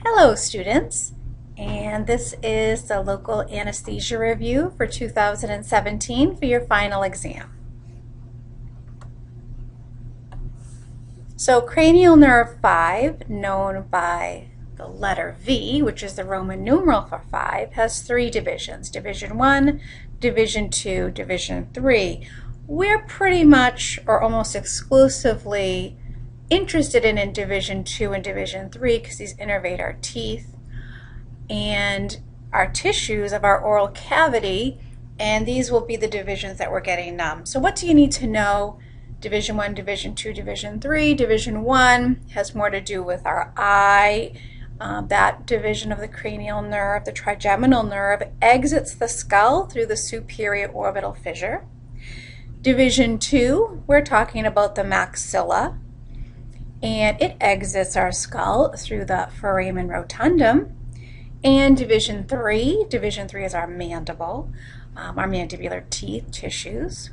Hello students, and this is the local anesthesia review for 2017 for your final exam. So cranial nerve 5, known by the letter V, which is the Roman numeral for 5, has 3 divisions, Division 1, Division 2, Division 3. We're pretty much or almost exclusively interested in Division 2 and Division 3 because these innervate our teeth and our tissues of our oral cavity, and these will be the divisions that we're getting numb. So what do you need to know? Division 1, Division 2, Division 3. Division 1 has more to do with our eye. That division of the cranial nerve, the trigeminal nerve, exits the skull through the superior orbital fissure. Division 2, we're talking about the maxilla, and it exits our skull through the foramen rotundum. And Division 3 is our mandible, our mandibular teeth tissues,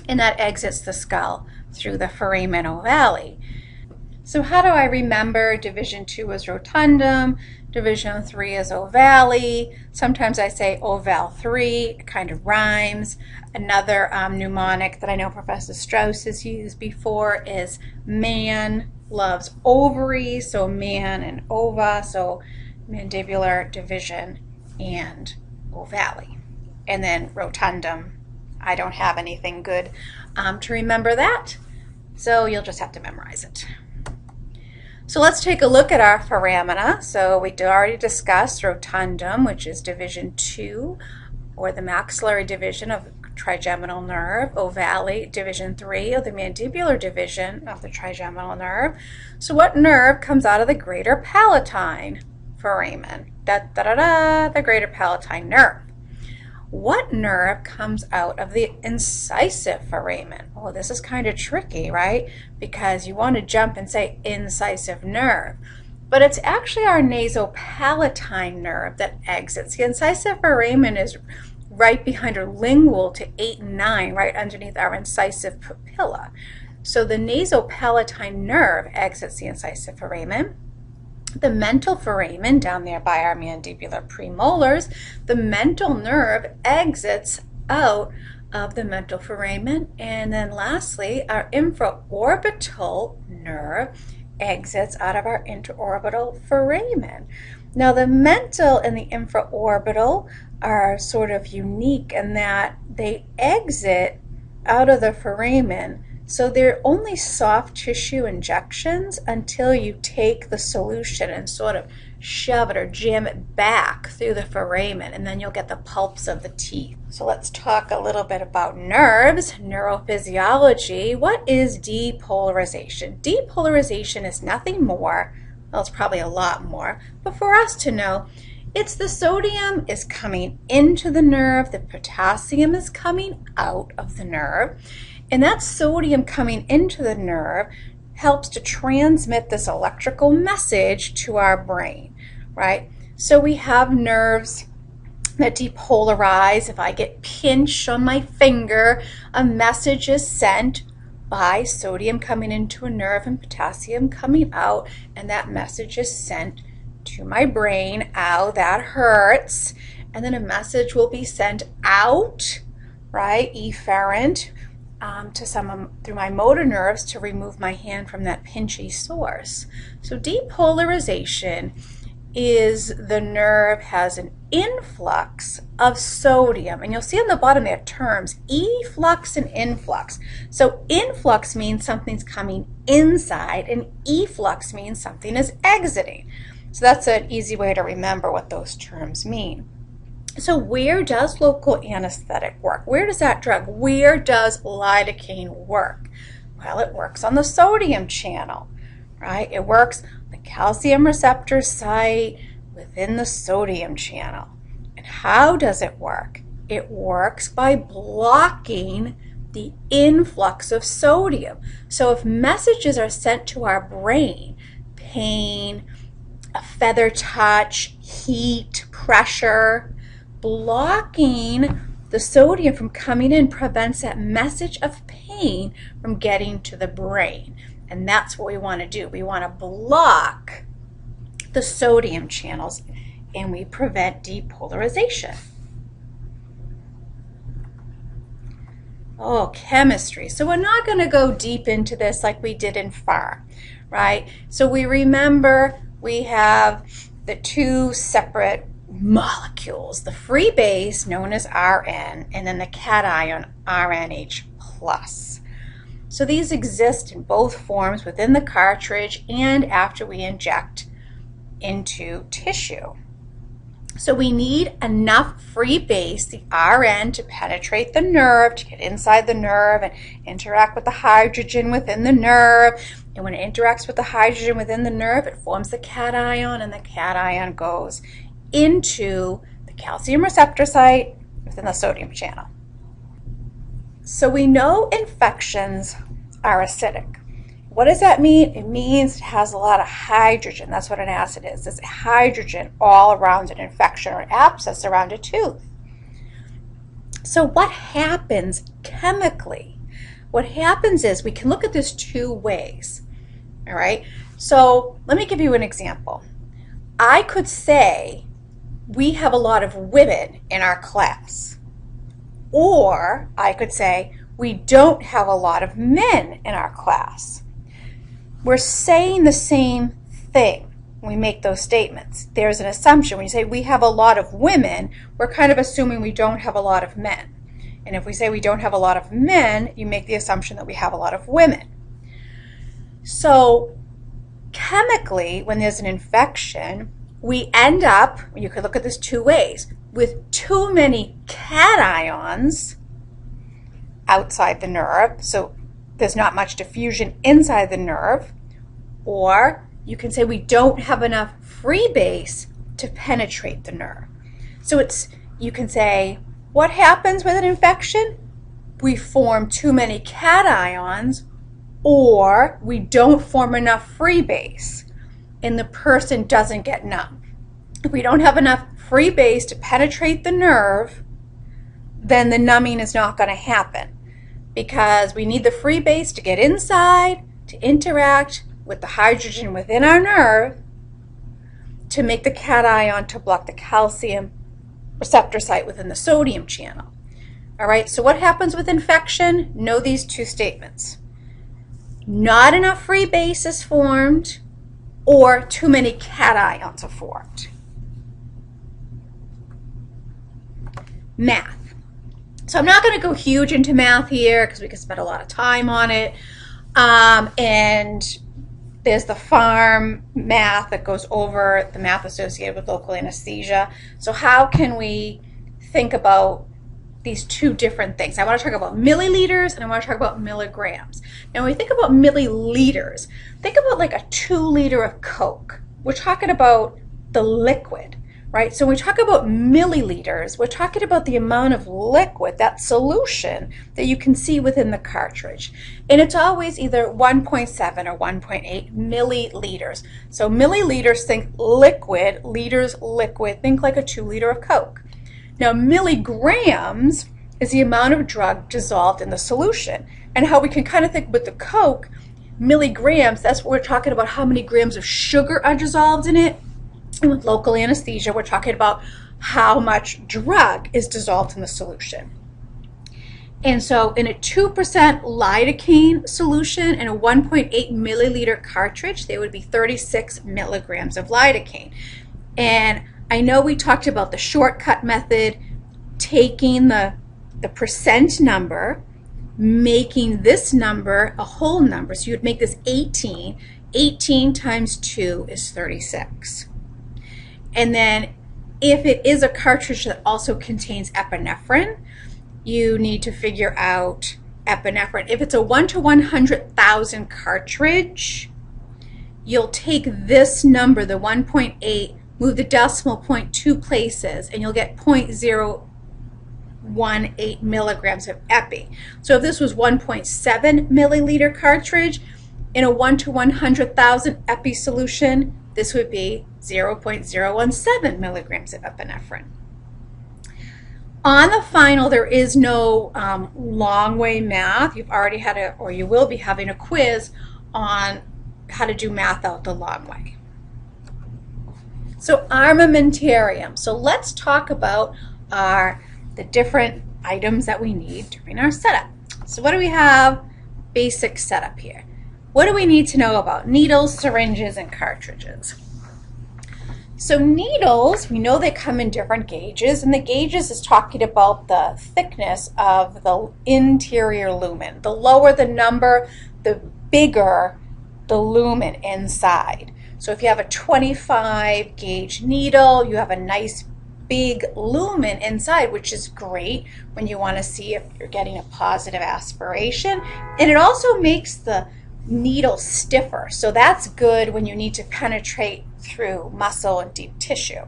and that exits the skull through the foramen ovale. So how do I remember? Division 2 is rotundum, Division 3 is ovale. Sometimes I say oval 3, it kind of rhymes. Another mnemonic that I know Professor Strauss has used before is man loves ovaries, so man and ova, so mandibular division and ovale. And then rotundum, I don't have anything good to remember that, so you'll just have to memorize it. So let's take a look at our foramina. So we already discussed rotundum, which is Division 2, or the maxillary division of trigeminal nerve, ovale, Division 3, or the mandibular division of the trigeminal nerve. So what nerve comes out of the greater palatine foramen? The greater palatine nerve. What nerve comes out of the incisive foramen? Well, this is kind of tricky, right? Because you want to jump and say incisive nerve. But it's actually our nasopalatine nerve that exits. The incisive foramen is right behind our lingual to 8 and 9, right underneath our incisive papilla. So the nasopalatine nerve exits the incisive foramen. The mental foramen, down there by our mandibular premolars, the mental nerve exits out of the mental foramen. And then lastly, our infraorbital nerve exits out of our interorbital foramen. Now the mental and the infraorbital are sort of unique in that they exit out of the foramen. So they're only soft tissue injections until you take the solution and sort of shove it or jam it back through the foramen, and then you'll get the pulps of the teeth. So let's talk a little bit about nerves, neurophysiology. What is depolarization? Depolarization is nothing more, well, it's probably a lot more, but for us to know, it's the sodium is coming into the nerve, the potassium is coming out of the nerve, and that sodium coming into the nerve helps to transmit this electrical message to our brain, right? So we have nerves that depolarize. If I get pinched on my finger, a message is sent by sodium coming into a nerve and potassium coming out, and that message is sent to my brain. Ow, that hurts. And then a message will be sent out, right, efferent, through my motor nerves to remove my hand from that pinchy source. So depolarization is the nerve has an influx of sodium, and you'll see on the bottom there terms efflux and influx. So influx means something's coming inside, and efflux means something is exiting. So that's an easy way to remember what those terms mean. So where does local anesthetic work? Where does that drug, where does lidocaine work? Well, it works on the sodium channel, right? It works on the calcium receptor site within the sodium channel. And how does it work? It works by blocking the influx of sodium. So if messages are sent to our brain, pain, a feather touch, heat, pressure, blocking the sodium from coming in prevents that message of pain from getting to the brain. And that's what we want to do. We want to block the sodium channels, and we prevent depolarization. Oh, chemistry. So we're not going to go deep into this like we did in PHAR, right? So we remember we have the two separate molecules, the free base known as Rn, and then the cation RNH+. So these exist in both forms within the cartridge and after we inject into tissue. So we need enough free base, the Rn, to penetrate the nerve, to get inside the nerve and interact with the hydrogen within the nerve. And when it interacts with the hydrogen within the nerve, it forms the cation, and the cation goes into the calcium receptor site within the sodium channel. So we know infections are acidic. What does that mean? It means it has a lot of hydrogen. That's what an acid is. There's hydrogen all around an infection or an abscess around a tooth. So what happens chemically? What happens is we can look at this two ways. All right? So let me give you an example. I could say we have a lot of women in our class. Or I could say we don't have a lot of men in our class. We're saying the same thing when we make those statements. There's an assumption. When you say we have a lot of women, we're kind of assuming we don't have a lot of men. And if we say we don't have a lot of men, you make the assumption that we have a lot of women. So chemically, when there's an infection, we end up, you could look at this two ways, with too many cations outside the nerve, so there's not much diffusion inside the nerve, or you can say we don't have enough free base to penetrate the nerve. So you can say, what happens with an infection? We form too many cations, or we don't form enough free base, and the person doesn't get numb. If we don't have enough free base to penetrate the nerve, then the numbing is not going to happen, because we need the free base to get inside, to interact with the hydrogen within our nerve, to make the cation to block the calcium receptor site within the sodium channel. All right, so what happens with infection? Know these two statements. Not enough free base is formed, or too many cations are formed. Math. So I'm not going to go huge into math here because we could spend a lot of time on it. And there's the PHARM math that goes over the math associated with local anesthesia. So how can we think about these two different things? I want to talk about milliliters and I want to talk about milligrams. Now when we think about milliliters, think about like a 2 liter of Coke. We're talking about the liquid. Right? So when we talk about milliliters, we're talking about the amount of liquid, that solution that you can see within the cartridge. And it's always either 1.7 or 1.8 milliliters. So milliliters, think liquid, liters liquid, think like a 2 liter of Coke. Now milligrams is the amount of drug dissolved in the solution. And how we can kind of think with the Coke, milligrams, that's what we're talking about, how many grams of sugar are dissolved in it. And with local anesthesia, we're talking about how much drug is dissolved in the solution. And so in a 2% lidocaine solution and a 1.8 milliliter cartridge, there would be 36 milligrams of lidocaine. And I know we talked about the shortcut method, taking the percent number, making this number a whole number. So you would make this 18. 18 times 2 is 36. And then if it is a cartridge that also contains epinephrine, you need to figure out epinephrine. If it's a 1 to 100,000 cartridge, you'll take this number, the 1.8, move the decimal point 2 places, and you'll get 0.018 milligrams of epi. So if this was 1.7 milliliter cartridge in a 1 to 100,000 epi solution, this would be 0.017 milligrams of epinephrine. On the final, there is no long way math. You've already had or you will be having a quiz on how to do math out the long way. So armamentarium. So let's talk about the different items that we need during our setup. So what do we have? Basic setup here. What do we need to know about needles, syringes, and cartridges? So needles, we know they come in different gauges, and the gauges is talking about the thickness of the interior lumen. The lower the number, the bigger the lumen inside. So if you have a 25 gauge needle, you have a nice big lumen inside, which is great when you want to see if you're getting a positive aspiration. And it also makes the needle stiffer, so that's good when you need to penetrate through muscle and deep tissue.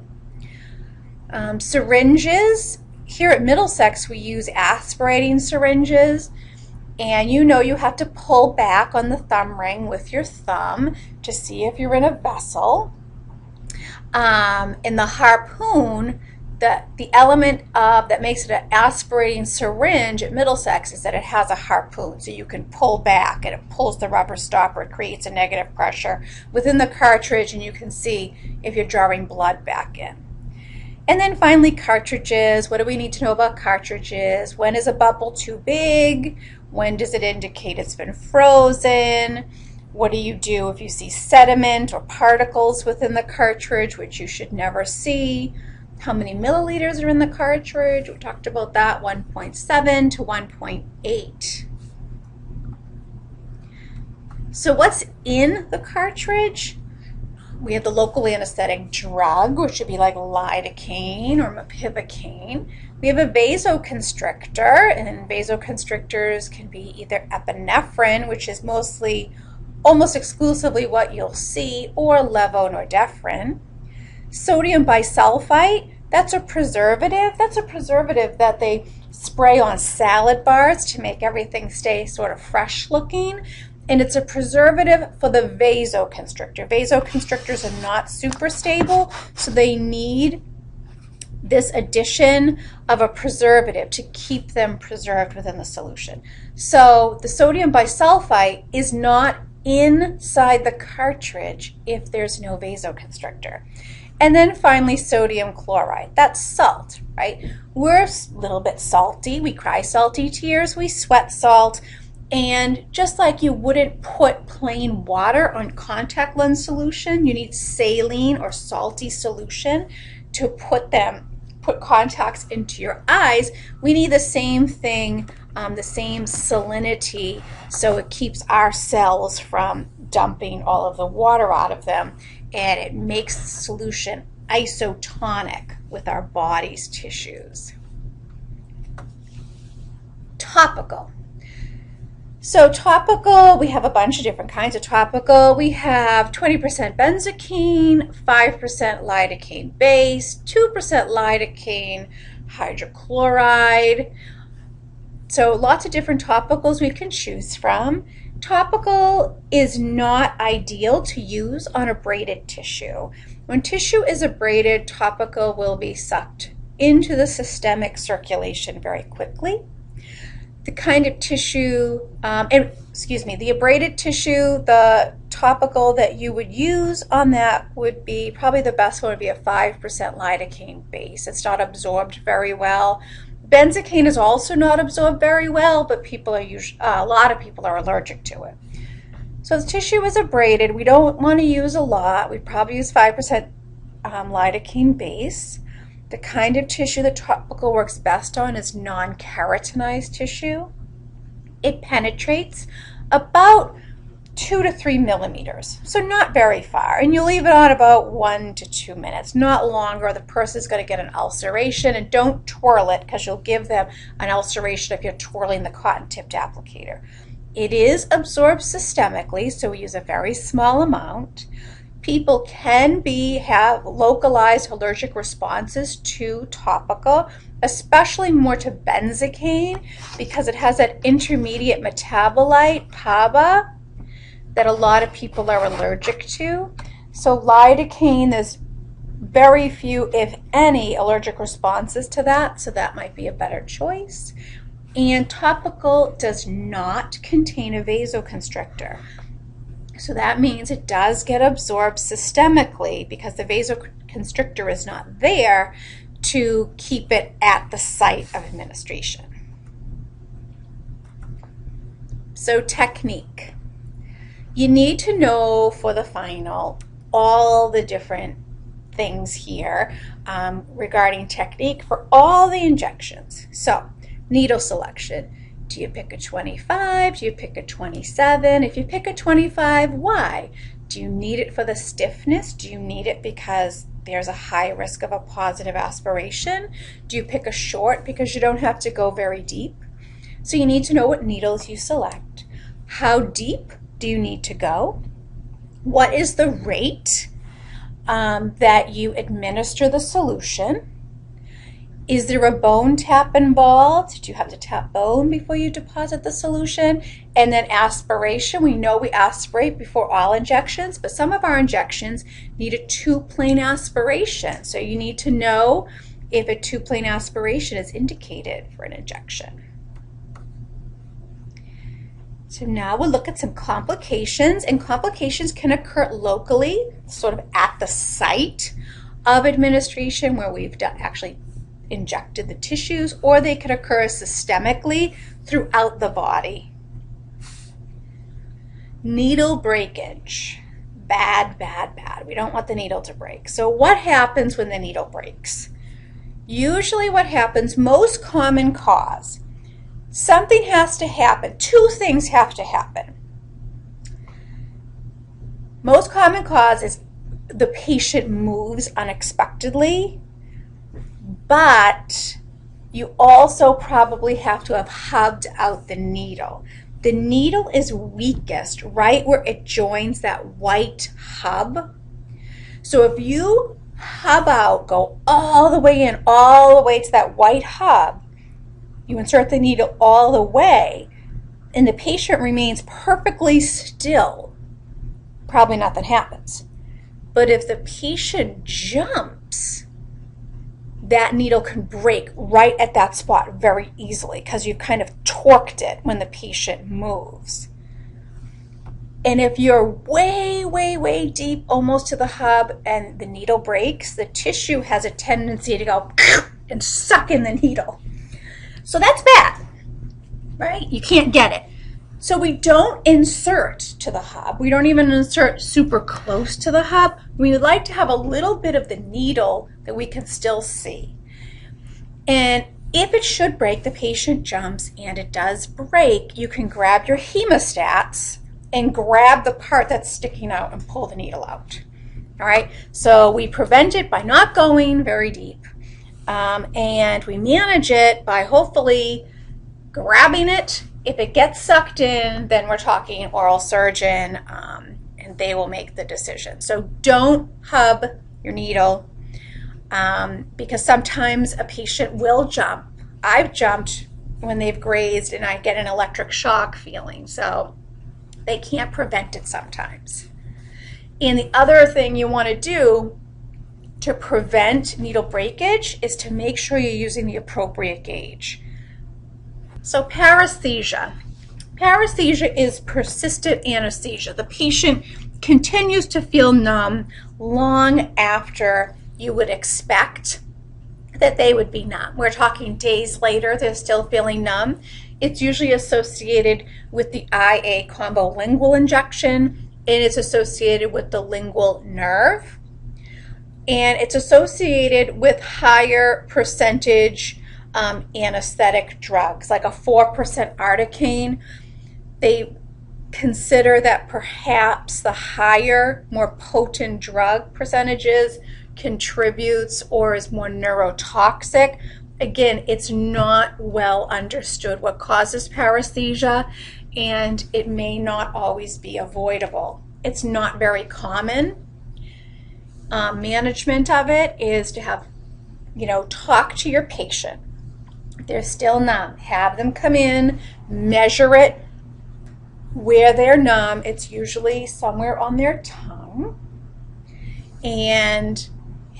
Syringes, here at Middlesex we use aspirating syringes, and you know you have to pull back on the thumb ring with your thumb to see if you're in a vessel. In the harpoon, the element that makes it an aspirating syringe at Middlesex is that it has a harpoon, so you can pull back and it pulls the rubber stopper. It creates a negative pressure within the cartridge, and you can see if you're drawing blood back in. And then finally, cartridges. What do we need to know about cartridges? When is a bubble too big? When does it indicate it's been frozen? What do you do if you see sediment or particles within the cartridge, which you should never see? How many milliliters are in the cartridge? We talked about that, 1.7 to 1.8. So what's in the cartridge? We have the locally anesthetic drug, which would be like lidocaine or mepivacaine. We have a vasoconstrictor, and vasoconstrictors can be either epinephrine, which is almost exclusively what you'll see, or levonorepinephrine. Sodium bisulfite, that's a preservative. That's a preservative that they spray on salad bars to make everything stay sort of fresh looking. And it's a preservative for the vasoconstrictor. Vasoconstrictors are not super stable, so they need this addition of a preservative to keep them preserved within the solution. So the sodium bisulfite is not inside the cartridge if there's no vasoconstrictor. And then finally, sodium chloride. That's salt, right? We're a little bit salty. We cry salty tears. We sweat salt. And just like you wouldn't put plain water on contact lens solution, you need saline or salty solution to put contacts into your eyes. We need the same thing, the same salinity, so it keeps our cells from dumping all of the water out of them, and it makes the solution isotonic with our body's tissues. Topical. So topical, we have a bunch of different kinds of topical. We have 20% benzocaine, 5% lidocaine base, 2% lidocaine hydrochloride. So lots of different topicals we can choose from. Topical is not ideal to use on abraded tissue. When tissue is abraded, topical will be sucked into the systemic circulation very quickly. The kind of tissue, the abraded tissue, the topical that you would use on that would be, probably the best one would be a 5% lidocaine base. It's not absorbed very well. Benzocaine is also not absorbed very well, but a lot of people are allergic to it. So the tissue is abraded. We don't want to use a lot. We'd probably use 5% lidocaine base. The kind of tissue the topical works best on is non-keratinized tissue. It penetrates about 2 to 3 millimeters, so not very far. And you leave it on about 1 to 2 minutes, not longer. The person's going to get an ulceration, and don't twirl it because you'll give them an ulceration if you're twirling the cotton-tipped applicator. It is absorbed systemically, so we use a very small amount. People can have localized allergic responses to topical, especially more to benzocaine, because it has that intermediate metabolite, PABA, that a lot of people are allergic to. So lidocaine, there's very few, if any, allergic responses to that, so that might be a better choice. And topical does not contain a vasoconstrictor. So that means it does get absorbed systemically because the vasoconstrictor is not there to keep it at the site of administration. So technique. You need to know for the final all the different things here regarding technique for all the injections. So needle selection. Do you pick a 25? Do you pick a 27? If you pick a 25, why? Do you need it for the stiffness? Do you need it because there's a high risk of a positive aspiration? Do you pick a short because you don't have to go very deep? So you need to know what needles you select. How deep do you need to go? What is the rate that you administer the solution? Is there a bone tap involved? Do you have to tap bone before you deposit the solution? And then aspiration. We know we aspirate before all injections, but some of our injections need a two-plane aspiration. So you need to know if a two-plane aspiration is indicated for an injection. So now we'll look at some complications, and complications can occur locally, sort of at the site of administration where we've actually injected the tissues, or they could occur systemically throughout the body. Needle breakage. Bad, bad, bad. We don't want the needle to break. So what happens when the needle breaks? Usually what happens, most common cause, something has to happen. Two things have to happen. Most common cause is the patient moves unexpectedly, but you also probably have to have hubbed out the needle. The needle is weakest right where it joins that white hub. So if you hub out, go all the way in, all the way to that white hub, you insert the needle all the way, and the patient remains perfectly still, probably nothing happens. But if the patient jumps, that needle can break right at that spot very easily because you've kind of torqued it when the patient moves. And if you're way, way, way deep, almost to the hub, and the needle breaks, the tissue has a tendency to go and suck in the needle. So that's bad, right? You can't get it. So we don't insert to the hub. We don't even insert super close to the hub. We would like to have a little bit of the needle that we can still see. And if it should break, the patient jumps and it does break, you can grab your hemostats and grab the part that's sticking out and pull the needle out. All right, so we prevent it by not going very deep. And we manage it by hopefully grabbing it. If it gets sucked in, then we're talking oral surgeon, and they will make the decision. So don't hub your needle because sometimes a patient will jump. I've jumped when they've grazed and I get an electric shock feeling. So they can't prevent it sometimes. And the other thing you want to do to prevent needle breakage is to make sure you're using the appropriate gauge. So paresthesia. Paresthesia is persistent anesthesia. The patient continues to feel numb long after you would expect that they would be numb. We're talking days later, they're still feeling numb. It's usually associated with the IA combo lingual injection, and it's associated with the lingual nerve. And it's associated with higher percentage anesthetic drugs, like a 4% articaine. They consider that perhaps the higher, more potent drug percentages contributes or is more neurotoxic. Again, it's not well understood what causes paresthesia, and it may not always be avoidable. It's not very common. Management of it is to have, talk to your patient. If they're still numb, have them come in, measure it where they're numb. It's usually somewhere on their tongue. And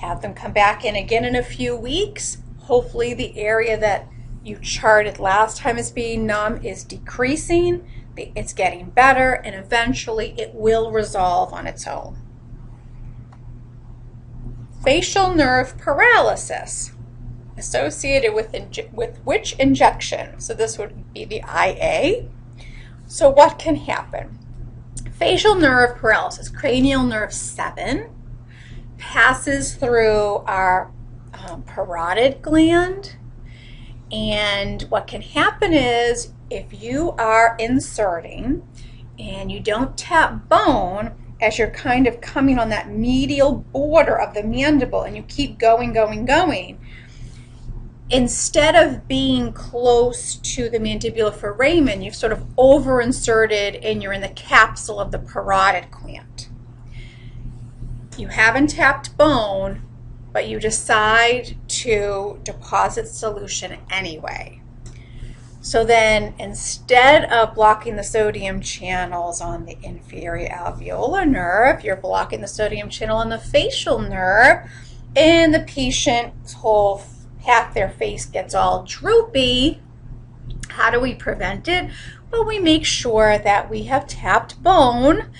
have them come back in again in a few weeks. Hopefully the area that you charted last time as being numb is decreasing. it's getting better, and eventually it will resolve on its own. Facial nerve paralysis, associated with which injection? So this would be the IA. So what can happen? Facial nerve paralysis, cranial nerve 7, passes through our parotid gland, and what can happen is if you are inserting and you don't tap bone as you're kind of coming on that medial border of the mandible and you keep going, instead of being close to the mandibular foramen, you've sort of over-inserted and you're in the capsule of the parotid gland. You haven't tapped bone, but you decide to deposit solution anyway. So then, instead of blocking the sodium channels on the inferior alveolar nerve, you're blocking the sodium channel on the facial nerve, and the patient's whole half their face gets all droopy. How do we prevent it? Well, we make sure that we have tapped bone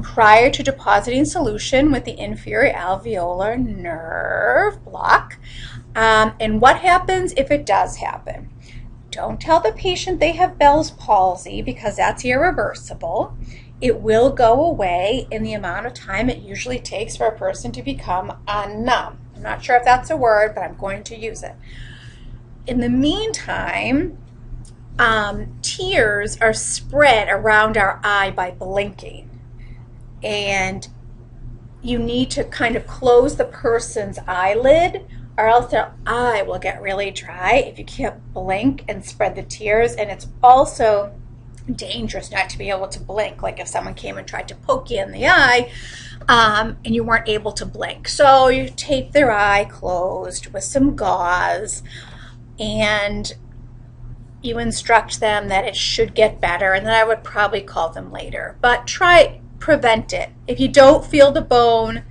prior to depositing solution with the inferior alveolar nerve block. And what happens if it does happen? Don't tell the patient they have Bell's palsy, because that's irreversible. It will go away in the amount of time it usually takes for a person to become numb. I'm not sure if that's a word, but I'm going to use it. In the meantime, tears are spread around our eye by blinking. And you need to kind of close the person's eyelid, or else their eye will get really dry if you can't blink and spread the tears. And it's also dangerous not to be able to blink, like if someone came and tried to poke you in the eye and you weren't able to blink. So you tape their eye closed with some gauze, and you instruct them that it should get better, and then I would probably call them later. But prevent it. If you don't feel the bone,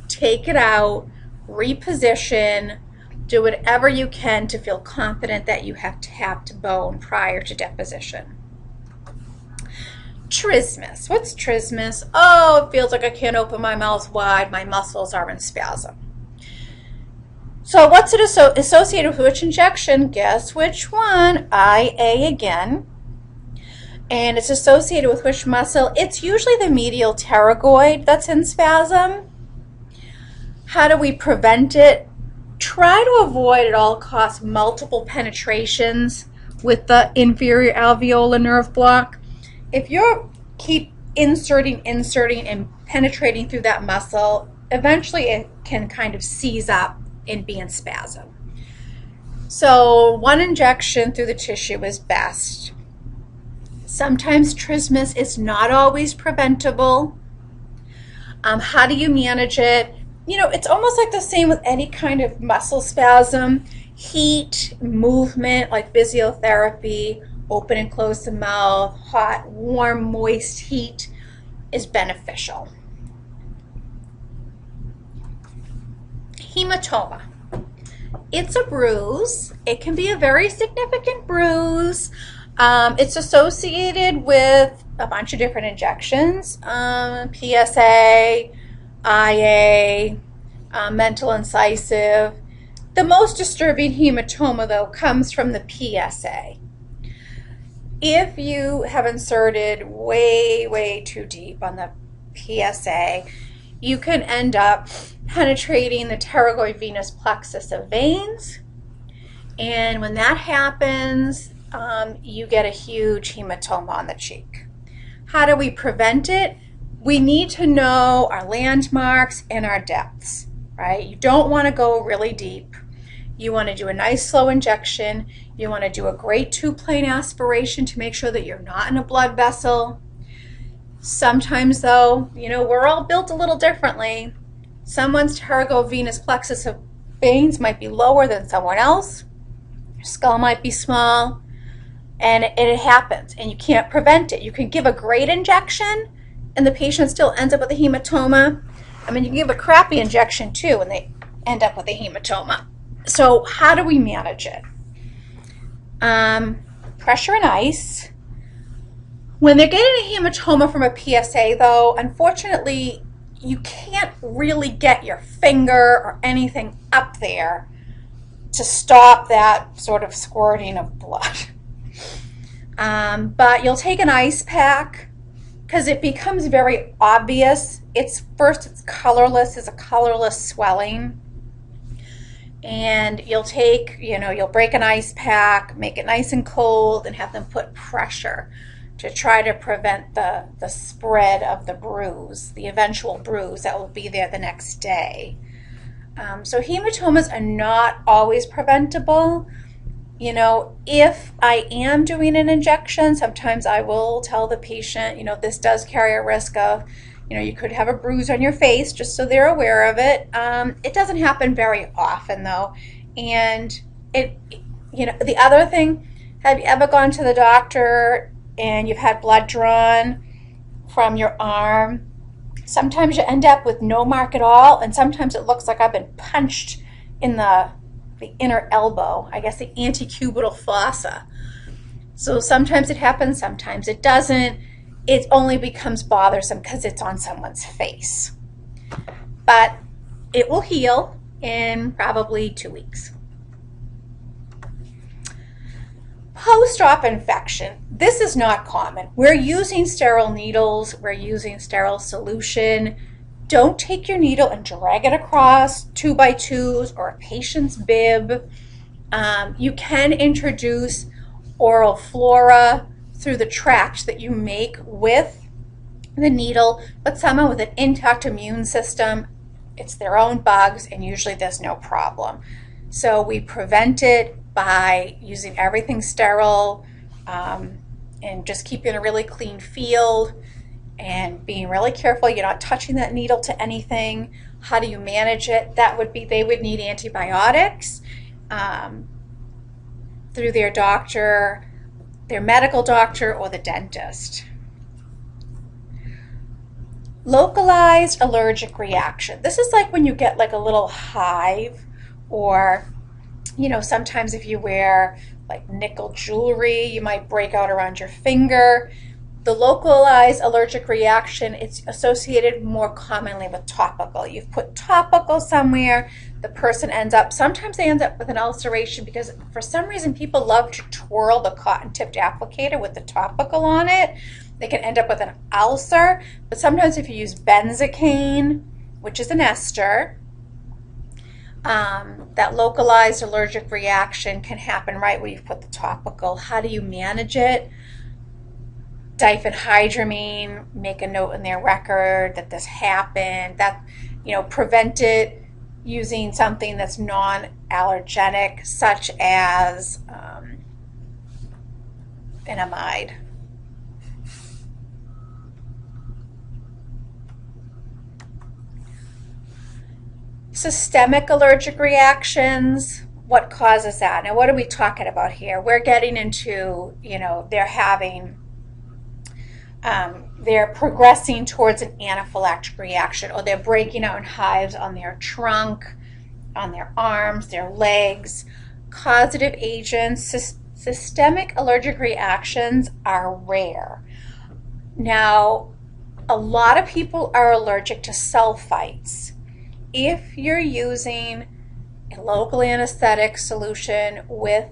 take it out, reposition, do whatever you can to feel confident that you have tapped bone prior to deposition. Trismus. What's trismus? Oh, it feels like I can't open my mouth wide. My muscles are in spasm. So what's it associated with which injection? Guess which one? IA again. And it's associated with which muscle? It's usually the medial pterygoid that's in spasm. How do we prevent it? Try to avoid at all costs multiple penetrations with the inferior alveolar nerve block. If you keep inserting and penetrating through that muscle, eventually it can kind of seize up and be in spasm. So one injection through the tissue is best. Sometimes trismus is not always preventable. How do you manage it? You know, it's almost like the same with any kind of muscle spasm. Heat, movement, like physiotherapy, open and close the mouth, hot, warm, moist heat is beneficial. Hematoma. It's a bruise. It can be a very significant bruise. It's associated with a bunch of different injections, PSA, IA, mental incisive. The most disturbing hematoma, though, comes from the PSA. If you have inserted way too deep on the PSA, you can end up penetrating the pterygoid venous plexus of veins. And when that happens, you get a huge hematoma on the cheek. How do we prevent it? We need to know our landmarks and our depths, right? You don't want to go really deep. You want to do a nice slow injection. You want to do a great two-plane aspiration to make sure that you're not in a blood vessel. Sometimes, though, you know, we're all built a little differently. Someone's pterygoid venous plexus of veins might be lower than someone else. Your skull might be small, and it happens, and you can't prevent it. You can give a great injection, and the patient still ends up with a hematoma. I mean, you can give a crappy injection, too, and they end up with a hematoma. So how do we manage it? Pressure and ice. When they're getting a hematoma from a PSA, though, unfortunately, you can't really get your finger or anything up there to stop that sort of squirting of blood. But you'll take an ice pack because it becomes very obvious. It's colorless, it's a colorless swelling. And you'll take, you'll break an ice pack, make it nice and cold, and have them put pressure to try to prevent the spread of the bruise, the eventual bruise that will be there the next day. So hematomas are not always preventable. If I am doing an injection, sometimes I will tell the patient, this does carry a risk of, you could have a bruise on your face, just so they're aware of it. It doesn't happen very often, though. And the other thing, have you ever gone to the doctor and you've had blood drawn from your arm? Sometimes you end up with no mark at all, and sometimes it looks like I've been punched in the inner elbow, I guess the antecubital fossa. So sometimes it happens, sometimes it doesn't. It only becomes bothersome because it's on someone's face. But it will heal in probably 2 weeks. Post-op infection. This is not common. We're using sterile needles. We're using sterile solution. Don't take your needle and drag it across 2x2s or a patient's bib. You can introduce oral flora through the tract that you make with the needle, but someone with an intact immune system, it's their own bugs, and usually there's no problem. So we prevent it by using everything sterile and just keeping a really clean field and being really careful you're not touching that needle to anything. How do you manage it? They would need antibiotics through their doctor, their medical doctor, or the dentist. Localized allergic reaction. This is like when you get like a little hive, or sometimes if you wear like nickel jewelry, you might break out around your finger. The localized allergic reaction, it's associated more commonly with topical. You've put topical somewhere, the person sometimes they end up with an ulceration because for some reason people love to twirl the cotton-tipped applicator with the topical on it. They can end up with an ulcer, but sometimes if you use benzocaine, which is an ester, that localized allergic reaction can happen right where you put the topical. How do you manage it? Diphenhydramine, make a note in their record that this happened, prevent it using something that's non-allergenic, such as an amide. Systemic allergic reactions, what causes that? Now, what are we talking about here? We're getting into, they're progressing towards an anaphylactic reaction, or they're breaking out in hives on their trunk, on their arms, their legs. Causative agents, systemic allergic reactions are rare. Now, a lot of people are allergic to sulfites. If you're using a local anesthetic solution with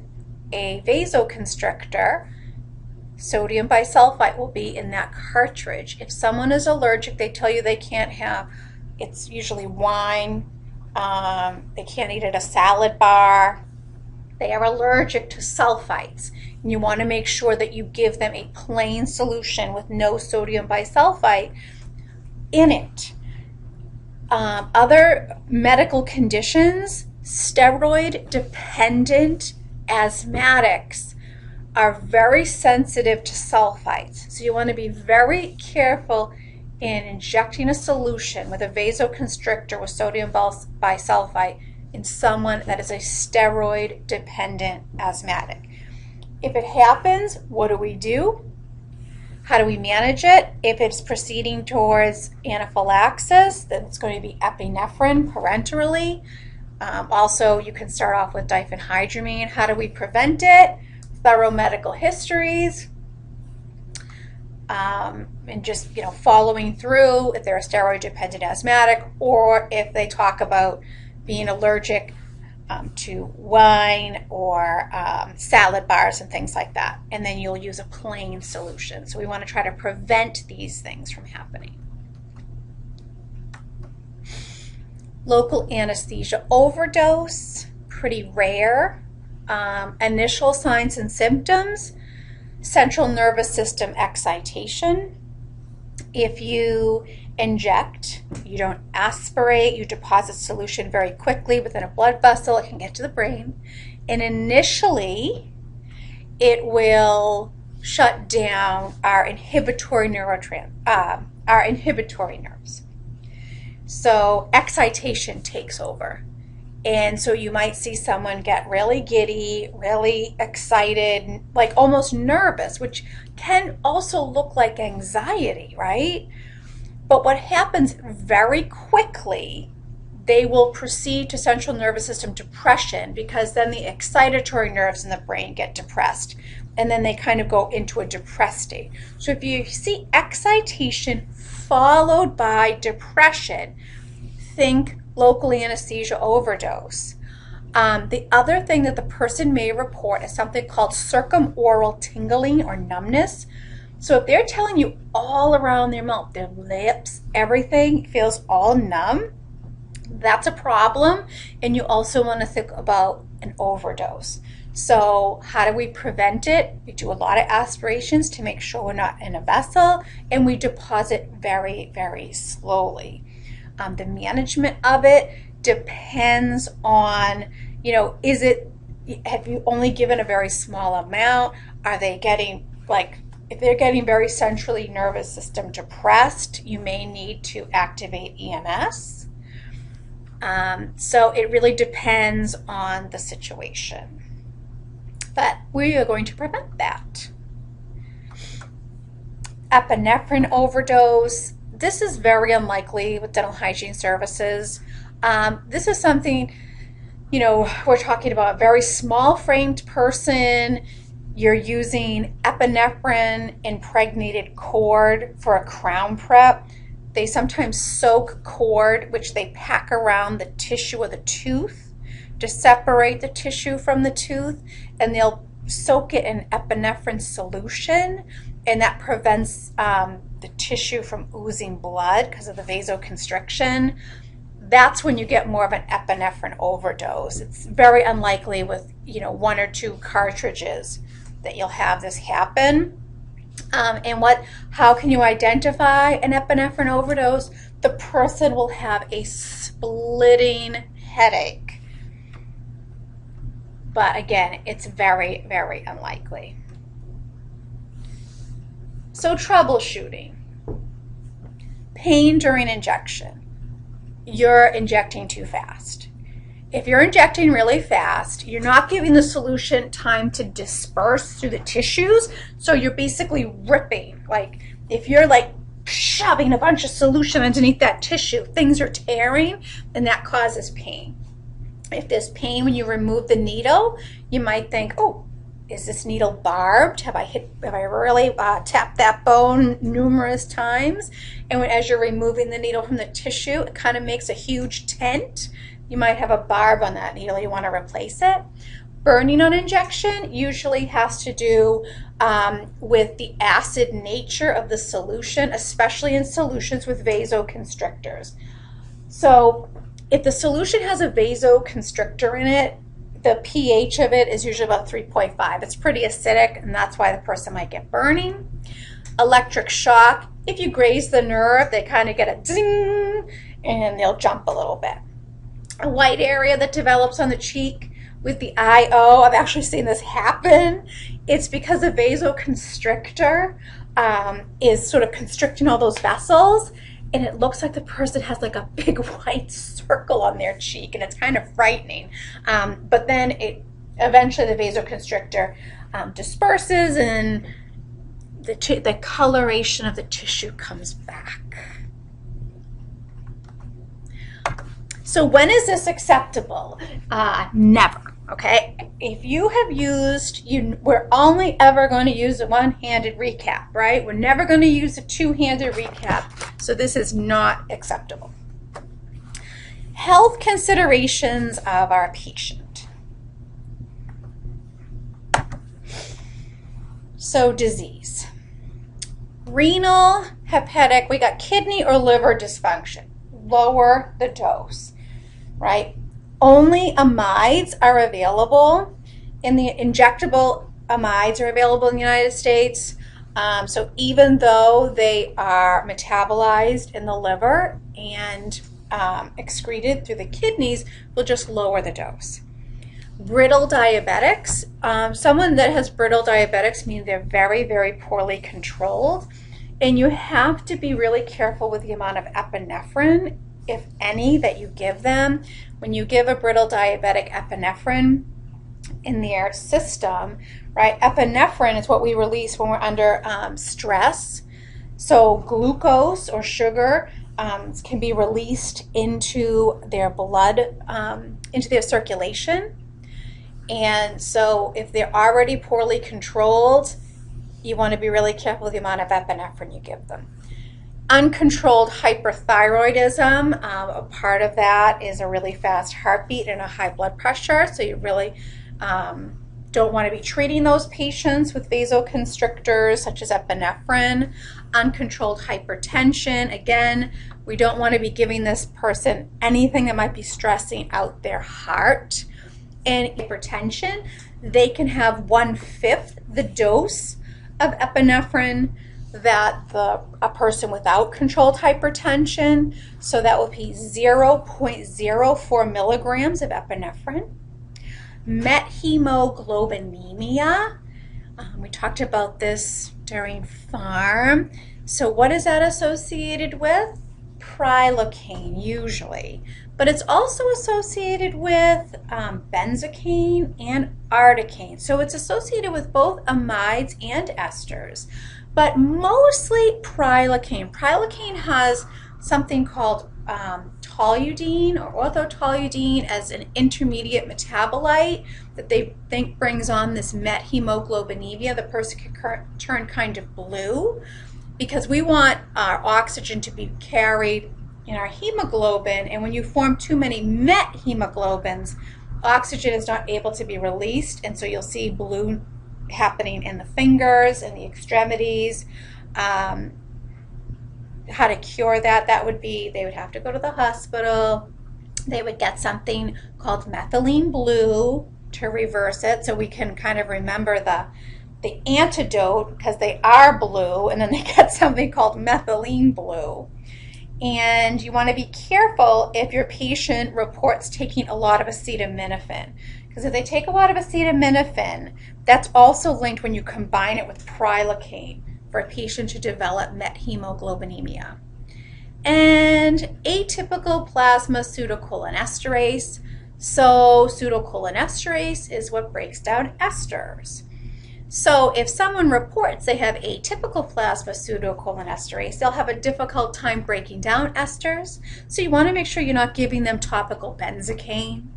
a vasoconstrictor, sodium bisulfite will be in that cartridge. If someone is allergic, they tell you they can't have, it's usually wine, they can't eat at a salad bar. They are allergic to sulfites. And you want to make sure that you give them a plain solution with no sodium bisulfite in it. Other medical conditions, steroid-dependent asthmatics are very sensitive to sulfites. So you want to be very careful in injecting a solution with a vasoconstrictor with sodium bisulfite in someone that is a steroid-dependent asthmatic. If it happens, what do? How do we manage it? If it's proceeding towards anaphylaxis, then it's going to be epinephrine parenterally. Also, you can start off with diphenhydramine. How do we prevent it? Thorough medical histories. and just, following through if they're a steroid-dependent asthmatic, or if they talk about being allergic to wine or salad bars and things like that. And then you'll use a plain solution. So we want to try to prevent these things from happening. Local anesthesia overdose, pretty rare. Initial signs and symptoms: central nervous system excitation. If you inject, you don't aspirate, you deposit solution very quickly within a blood vessel, it can get to the brain. And initially, it will shut down our inhibitory nerves. So excitation takes over. And so you might see someone get really giddy, really excited, like almost nervous, which can also look like anxiety, right? But what happens very quickly, they will proceed to central nervous system depression, because then the excitatory nerves in the brain get depressed, and then they kind of go into a depressed state. So if you see excitation followed by depression, think local anesthesia overdose. The other thing that the person may report is something called circumoral tingling or numbness. So if they're telling you all around their mouth, their lips, everything feels all numb, that's a problem. And you also want to think about an overdose. So how do we prevent it? We do a lot of aspirations to make sure we're not in a vessel, and we deposit very, very slowly. The management of it depends on, have you only given a very small amount? Are they getting, if they're getting very centrally nervous system depressed, you may need to activate EMS. So it really depends on the situation. But we are going to prevent that. Epinephrine overdose. This is very unlikely with dental hygiene services. This is something, we're talking about a very small framed person. You're using epinephrine impregnated cord for a crown prep. They sometimes soak cord, which they pack around the tissue of the tooth to separate the tissue from the tooth, and they'll soak it in epinephrine solution, and that prevents the tissue from oozing blood because of the vasoconstriction. That's when you get more of an epinephrine overdose. It's very unlikely with 1 or 2 cartridges that you'll have this happen. How can you identify an epinephrine overdose? The person will have a splitting headache. But again, it's very, very unlikely. So troubleshooting. Pain during injection. You're injecting too fast. If you're injecting really fast, you're not giving the solution time to disperse through the tissues, so you're basically ripping. Like if you're shoving a bunch of solution underneath that tissue, things are tearing, and that causes pain. If there's pain when you remove the needle, you might think, oh, is this needle barbed? Have I really tapped that bone numerous times? And as you're removing the needle from the tissue, it kind of makes a huge tent. You might have a barb on that needle. You want to replace it. Burning on injection usually has to do with the acid nature of the solution, especially in solutions with vasoconstrictors. So if the solution has a vasoconstrictor in it, the pH of it is usually about 3.5. It's pretty acidic, and that's why the person might get burning. Electric shock. If you graze the nerve, they kind of get a ding, and they'll jump a little bit. A white area that develops on the cheek with the IO. I've actually seen this happen. It's because the vasoconstrictor is sort of constricting all those vessels, and it looks like the person has like a big white circle on their cheek, and it's kind of frightening. But then eventually the vasoconstrictor disperses, and the coloration of the tissue comes back. So when is this acceptable? Never. Okay, if you have used, we're only ever going to use a one-handed recap, right? We're never going to use a two-handed recap, so this is not acceptable. Health considerations of our patient. So disease. Renal, hepatic, we got kidney or liver dysfunction. Lower the dose, right? Only amides are available. In the injectable amides are available in the United States. So even though they are metabolized in the liver and excreted through the kidneys, we'll just lower the dose. Brittle diabetics. Someone that has brittle diabetics means they're very, very poorly controlled. And you have to be really careful with the amount of epinephrine, if any, that you give them. When you give a brittle diabetic epinephrine in their system, right, epinephrine is what we release when we're under stress. So glucose or sugar can be released into their blood, into their circulation. And so if they're already poorly controlled, you want to be really careful with the amount of epinephrine you give them. Uncontrolled hyperthyroidism, a part of that is a really fast heartbeat and a high blood pressure, so you really don't want to be treating those patients with vasoconstrictors such as epinephrine. Uncontrolled hypertension, again, we don't want to be giving this person anything that might be stressing out their heart. And hypertension, they can have 1/5 the dose of epinephrine that a person without controlled hypertension. So that would be 0.04 milligrams of epinephrine. Methemoglobinemia, we talked about this during pharm. So what is that associated with? Prilocaine usually, but it's also associated with benzocaine and articaine. So it's associated with both amides and esters, but mostly prilocaine. Prilocaine has something called toluidine or orthotoluidine as an intermediate metabolite that they think brings on this methemoglobinemia. The person can turn kind of blue because we want our oxygen to be carried in our hemoglobin, and when you form too many methemoglobins, oxygen is not able to be released, and so you'll see blue happening in the fingers and the extremities. How to cure that? That would be, they would have to go to the hospital. They would get something called methylene blue to reverse it, so we can kind of remember the antidote, because they are blue, and then they get something called methylene blue. And you want to be careful if your patient reports taking a lot of acetaminophen, because if they take a lot of acetaminophen, that's also linked when you combine it with prilocaine for a patient to develop methemoglobinemia. And atypical plasma pseudocholinesterase. So pseudocholinesterase is what breaks down esters. So if someone reports they have atypical plasma pseudocholinesterase, they'll have a difficult time breaking down esters. So you want to make sure you're not giving them topical benzocaine.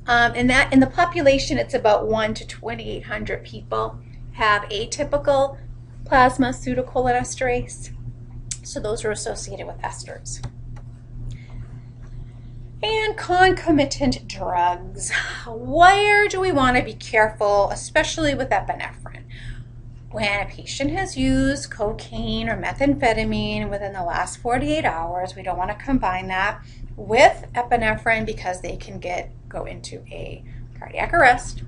In the population, it's about 1 to 2,800 people have atypical plasma pseudocholinesterase. So those are associated with esters. And concomitant drugs. Where do we want to be careful, especially with epinephrine? When a patient has used cocaine or methamphetamine within the last 48 hours, we don't want to combine that with epinephrine because they can go into a cardiac arrest.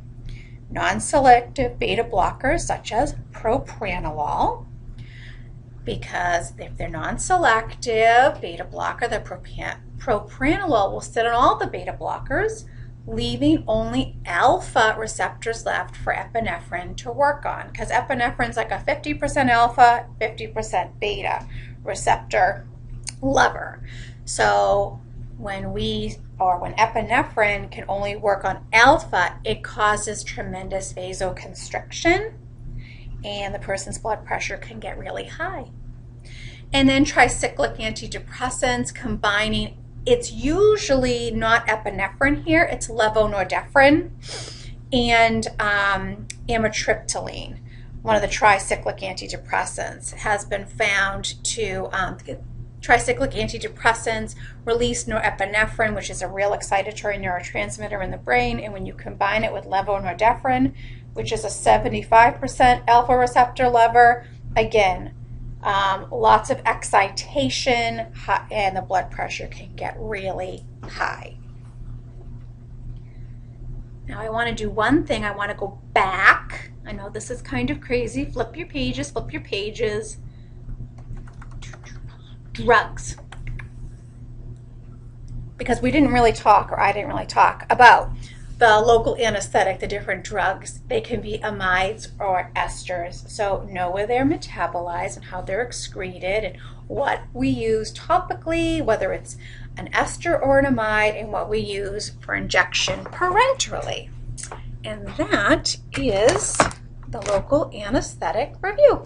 Non-selective beta blockers such as propranolol, because if they're non-selective beta blocker, the propranolol will sit on all the beta blockers, leaving only alpha receptors left for epinephrine to work on, because epinephrine is like a 50% alpha, 50% beta receptor lever. So when epinephrine can only work on alpha, it causes tremendous vasoconstriction, and the person's blood pressure can get really high. And then tricyclic antidepressants, combining It's usually not epinephrine here, it's levonorepinephrine and amitriptyline, one of the tricyclic antidepressants, has been found to, tricyclic antidepressants release norepinephrine, which is a real excitatory neurotransmitter in the brain, and when you combine it with levonorepinephrine, which is a 75% alpha receptor lever, again, lots of excitation, and the blood pressure can get really high. Now I want to do one thing. I want to go back. I know this is kind of crazy. Flip your pages, flip your pages. Drugs. Because we didn't really talk, or I didn't really talk, about the local anesthetic, the different drugs. They can be amides or esters. So know where they're metabolized and how they're excreted and what we use topically, whether it's an ester or an amide, and what we use for injection parenterally. And that is the local anesthetic review.